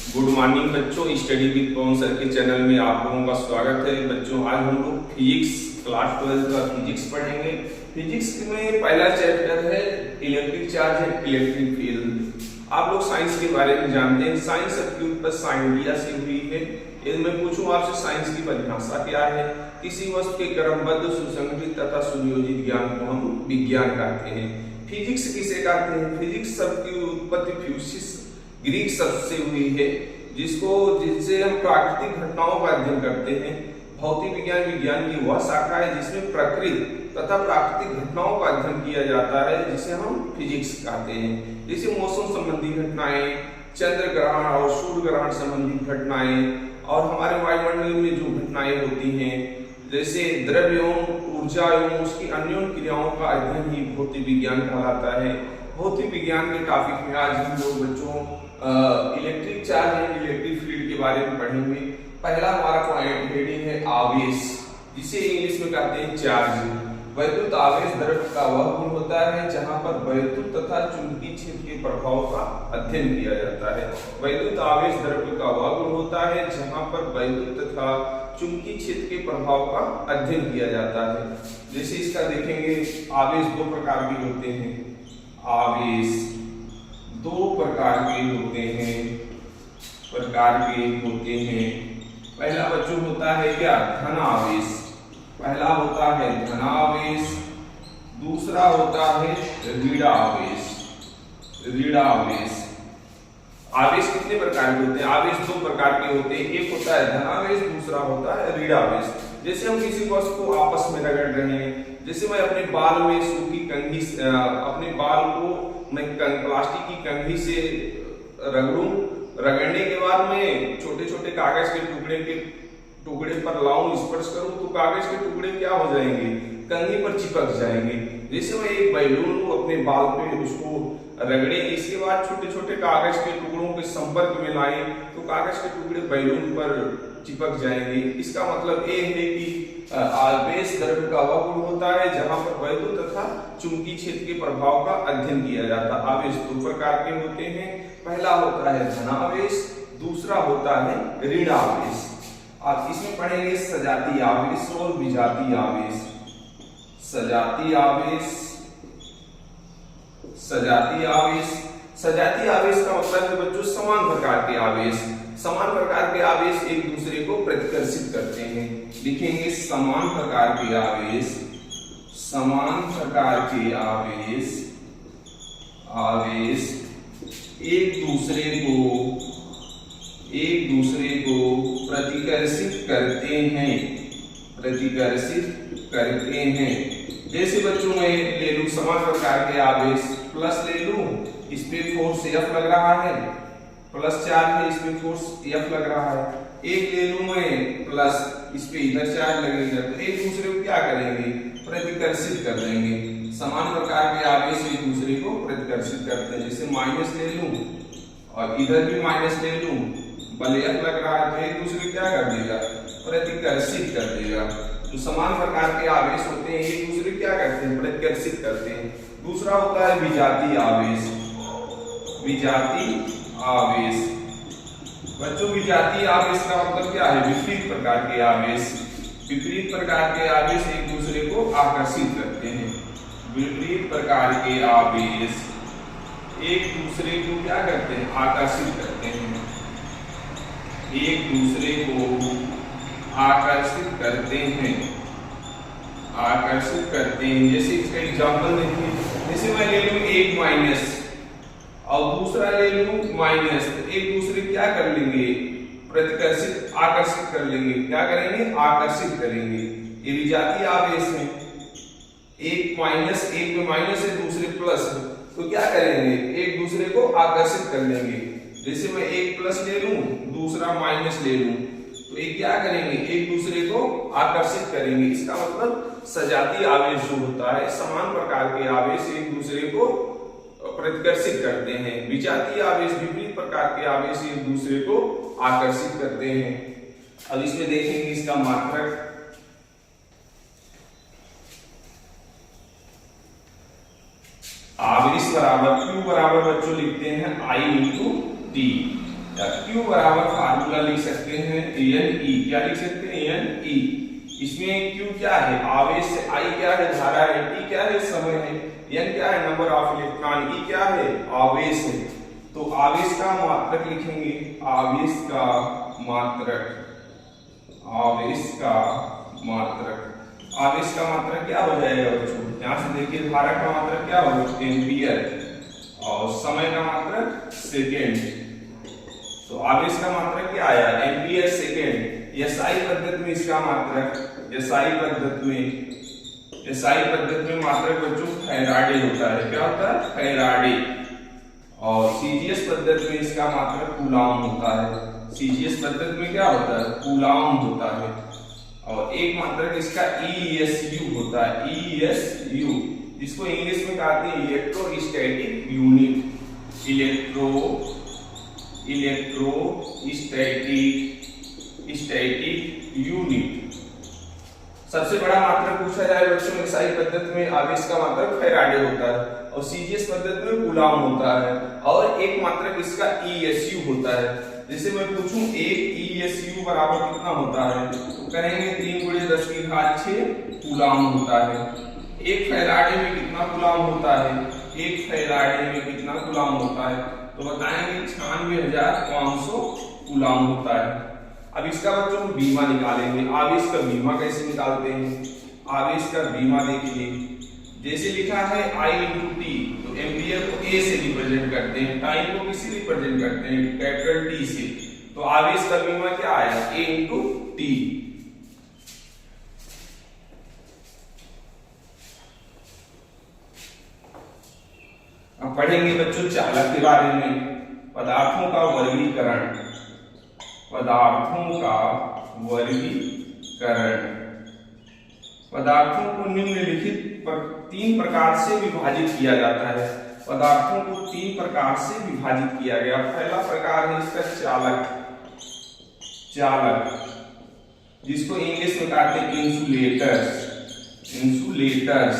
Good morning बच्चों, study with Pawan sir के channel में आप लोगों का स्वागत है। बच्चों आज हम लोग फिजिक्स क्लास 12 का फिजिक्स पढ़ेंगे। फिजिक्स में पहला चैप्टर है electric charge and electric field. आप लोग साइंस के बारे में जानते हैं, साइंस की उत्पत्ति इंडिया से हुई है। यदि मैं पूछूं आपसे साइंस की परिभाषा क्या है? किसी वस्तु के क्रमबद्ध, सुसंगठित तथा सुनियोजित ज्ञान को हम विज्ञान कहते हैं। फिजिक्स किसे कहते हैं? फिजिक्स शब्द की उत्पत्ति फ्यूसिस ग्रीक शब्द से हुई है, जिससे हम प्राकृतिक घटनाओं का अध्ययन करते हैं। भौतिक विज्ञान की वह शाखा है जिसमें प्रकृति तथा प्राकृतिक घटनाओं का अध्ययन किया जाता है, जिसे हम फिजिक्स कहते हैं। जैसे मौसम संबंधी घटनाएं, चंद्र ग्रहण और सूर्य ग्रहण संबंधी घटनाएं, और हमारे वायुमंडल में जो घटनाएं होती हैं, जैसे द्रव्य एवं ऊर्जा एवं उसकी अन्य क्रियाओं का अध्ययन ही भौतिक विज्ञान कहलाता है। भौतिक विज्ञान के टॉपिक में आज हम लोग बच्चों electric charge and electric field के बारे में पढ़ेंगे। पहला हमारा पॉइंट हेडिंग है आवेश, जिसे इंग्लिश में कहते हैं चार्ज। वैद्युत आवेश द्रव्य का वह गुण होता है जहां पर वैद्युत तथा चुंबकीय क्षेत्र के प्रभाव का अध्ययन किया जाता है। वैद्युत आवेश द्रव्य का वह गुण होता है जहां पर वैद्युत तथा चुंबकीय क्षेत्र के प्रभाव का अध्ययन किया जाता है। जैसे इसका देखेंगे, आवेश दो प्रकार के होते हैं। आवेश दो प्रकार के होते हैं। पहला बच्चों होता है क्या? धन आवेश। पहला होता है धन आवेश, दूसरा होता है ऋण आवेश। आवेश कितने प्रकार के होते हैं? आवेश दो प्रकार के होते हैं। एक होता है धन आवेश, दूसरा होता है ऋण आवेश। जैसे हम किसी वस्तु को आपस में रगड़ रहे हैं, जैसे मैं अपने बाल में सूखी कंघी, अपने बाल को मैं प्लास्टिक की कंघी से रगड़ने के बाद मैं छोटे छोटे कागज के टुकड़े पर लाऊं, स्पर्श करूं, तो कागज के टुकड़े क्या हो जाएंगे? कंघी पर चिपक जाएंगे। जैसे मैं एक बैलून को अपने बाल पे उसको रगड़े, इसके बाद छोटे छोटे कागज के टुकड़ों के संपर्क में लाए, तो कागज के टुकड़े बैलून पर चिपक जाएंगे। इसका मतलब ये है कि आवेश द्रव्य का वह गुण होता है जहां पर वैद्युत तथा चुंबकीय क्षेत्र के प्रभाव का अध्ययन किया जाता है। आवेश दो प्रकार के होते हैं। पहला होता है धनावेश, दूसरा होता है ऋण आवेश। आप इसमें पढ़ेंगे सजातीय आवेश और विजातीय आवेश। सजातीय आवेश का मतलब है बच्चों समान प्रकार के आवेश। समान प्रकार के आवेश एक दूसरे को प्रतिकर्षित करते हैं। लिखेंगे समान प्रकार के आवेश एक दूसरे को प्रतिकर्षित करते हैं। जैसे बच्चों मैं ले लूं समान प्रकार के आवेश, प्लस ले लूं, इस पे फोर्स F लग रहा है, प्लस चार्ज है, इसमें फोर्स F लग रहा है। एक ले लूं मैं प्लस, इस पे इधर चार्ज लगेगा, तो एक दूसरे को क्या करेंगे? प्रतिकर्षित कर देंगे। समान प्रकार के आवेश एक दूसरे को प्रतिकर्षित करते हैं। जैसे माइनस ले लूं और इधर भी माइनस ले लूं, बल F लग रहा है, तो एक दूसरे क्या कर देगा? प्रतिकर्षित कर देगा। तो समान प्रकार के आवेश होते हैं, एक दूसरे क्या करते हैं? प्रतिकर्षित करते हैं। दूसरा होता है विजातीय आवेश। बच्चों विजातीय आवेश का मतलब क्या है? विपरीत प्रकार के आवेश। विपरीत प्रकार के आवेश एक दूसरे को आकर्षित करते हैं। विपरीत प्रकार के आवेश एक दूसरे को क्या करते हैं? आकर्षित करते हैं। एक दूसरे को आकर्षित करते हैं। जैसे इसका एग्जाम्पल देखिए, जैसे मैं ले लूं एक माइनस और दूसरा ले लूं माइनस, तो एक दूसरे क्या कर लेंगे? आकर्षित कर लेंगे। क्या करेंगे? आकर्षित करेंगे। ये विजातीय आवेश है। एक माइनस, एक में माइनस है, दूसरे प्लस है, तो क्या करेंगे? एक दूसरे को आकर्षित कर लेंगे। जैसे मैं एक प्लस ले लूं, दूसरा माइनस ले लूं, तो ये क्या करेंगे? एक दूसरे को आकर्षित करेंगे। इसका मतलब सजातीय आवेश जो होता है, समान प्रकार के आवेश एक दूसरे को प्रतिकर्षित करते हैं। विजातीय आवेश विपरीत प्रकार के आवेश एक दूसरे को आकर्षित करते हैं। अब इसमें देखेंगे इसका मात्रक। आवेश बराबर Q बराबर बच्चों लिखते हैं I इंटू टी। क्यू बराबर फार्मूला लिख सकते हैं NE, क्या लिख सकते हैं NE। इसमें क्यू क्या है आवेश है, I क्या है धारा है, T क्या है समय है, N क्या है नंबर ऑफ इलेक्ट्रॉन, E क्या है आवेश है। तो आवेश का मात्रक लिखेंगे, आवेश का मात्रक, आवेश का मात्रक, आवेश का मात्रक क्या हो जाएगा बच्चों, यहाँ से देखिए धारा का मात्रक क्या होगा एम्पियर और समय का मात्रक सेकेंड। तो आवेश का मात्रक क्या आया एम्पियर सेकेंड। SI पद्धति में इसका मात्रक, SI पद्धति में मात्रक बच्चों फैराडे होता है, क्या होता है फैराडे। और CGS पद्धति में इसका मात्रक कूलाम होता है, CGS पद्धति में क्या होता है कूलाम होता है। और एक मात्रक इसका ESU होता है, ESU जिसको इंग्लिश में कहते हैं इलेक्ट्रोस्टैटिक यूनिट, स्टैटिक यूनिट। सबसे बड़ा मात्रक पूछा जाए बच्चों SI पद्धति में आवेश का मात्रक फैराडे होता है और CGS पद्धति में कूलाम होता है। और एक मात्रक इसका ESU होता है। जैसे मैं पूछूं एक ESU बराबर कितना होता है तो कहेंगे 3 × 10⁶ कूलाम होता है। एक फैराडे में कितना कूलाम होता है, एक फैराडे में कितना कूलाम होता है तो बताएंगे 96,500 कूलाम होता है। अब इसका बच्चों बीमा निकालेंगे, आवेश का बीमा कैसे निकालते हैं, आवेश का बीमा देखिए जैसे लिखा है I × T तो एम्पियर को A से रिप्रेजेंट करते हैं, टाइम को किससे रिप्रेजेंट करते हैं कैपिटल T से। तो आवेश का बीमा क्या आया A × T। अब पढ़ेंगे बच्चों चालक के बारे में, पदार्थों का वर्गीकरण, पदार्थों का वर्गीकरण। पदार्थों को निम्नलिखित 3 प्रकार से विभाजित किया जाता है, पदार्थों को 3 प्रकार से विभाजित किया गया। पहला प्रकार है इसका चालक, चालक जिसको इंग्लिश में कहते हैं इंसुलेटर्स, इंसुलेटर्स।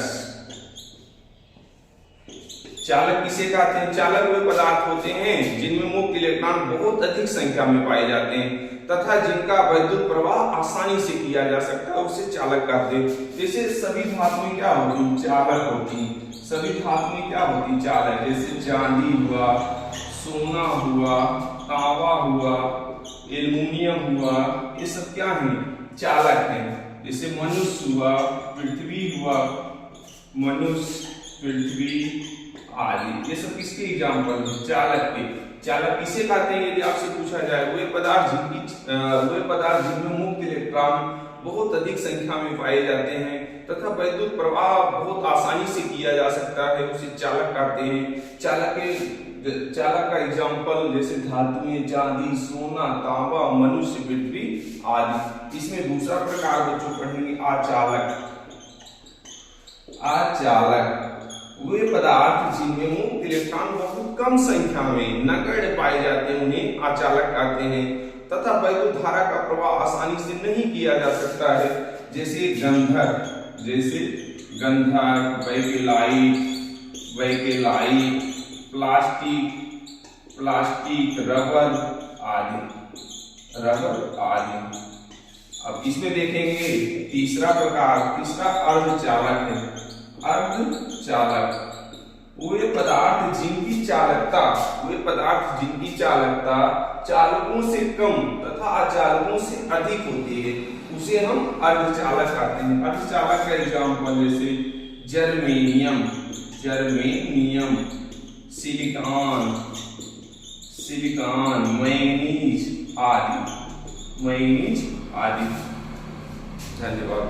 चालक किसे कहते हैं, चालक वे पदार्थ होते हैं जिनमें मुक्त इलेक्ट्रॉन बहुत अधिक संख्या में पाए जाते हैं तथा जिनका वैद्युत प्रवाह आसानी से किया जा सकता है, उसे चालक कहते हैं। जैसे सभी धातुएं क्या होती चालक होती, सभी धातुएं क्या होती चालक, जैसे चांदी हुआ, सोना हुआ, तांबा हुआ, एल्युमिनियम हुआ, ये सब क्या है चालक हैं। जैसे मनुष्य हुआ, पृथ्वी हुआ, मनुष्य, पृथ्वी आदि, ये सब किसके एग्जाम्पल है चालक के। चालक किसे कहते हैं यदि आपसे पूछा जाए, वे पदार्थ जिनमें मुक्त इलेक्ट्रॉन बहुत अधिक संख्या में पाए जाते हैं तथा वैद्युत प्रवाह बहुत आसानी से किया जा सकता है, उसे चालक कहते हैं। चालक का एग्जाम्पल जैसे धातुएं चांदी, सोना, तांबा, मनुष्य, पृथ्वी आदि। इसमें दूसरा प्रकार बच्चों पढ़ेंगे अचालक। अचालक वे पदार्थ जिनमें मुक्त इलेक्ट्रॉन बहुत कम संख्या में नगण्य पाए जाते हैं, उन्हें अचालक कहते हैं तथा वैद्युत धारा का प्रवाह आसानी से नहीं किया जा सकता है। जैसे गंधक, जैसे गंधक, बैकेलाइट, प्लास्टिक, रबर आदि। अब इसमें देखेंगे तीसरा प्रकार, तीसरा अर्धचालक है। अर्धचालक वे पदार्थ जिनकी चालकता चालकों से कम तथा अचालकों से अधिक होती है, उसे हम अर्धचालक कहते हैं। अर्धचालक का एग्जाम्पल जैसे जर्मेनियम, सिलिकॉन, मैग्नीज आदि। धन्यवाद।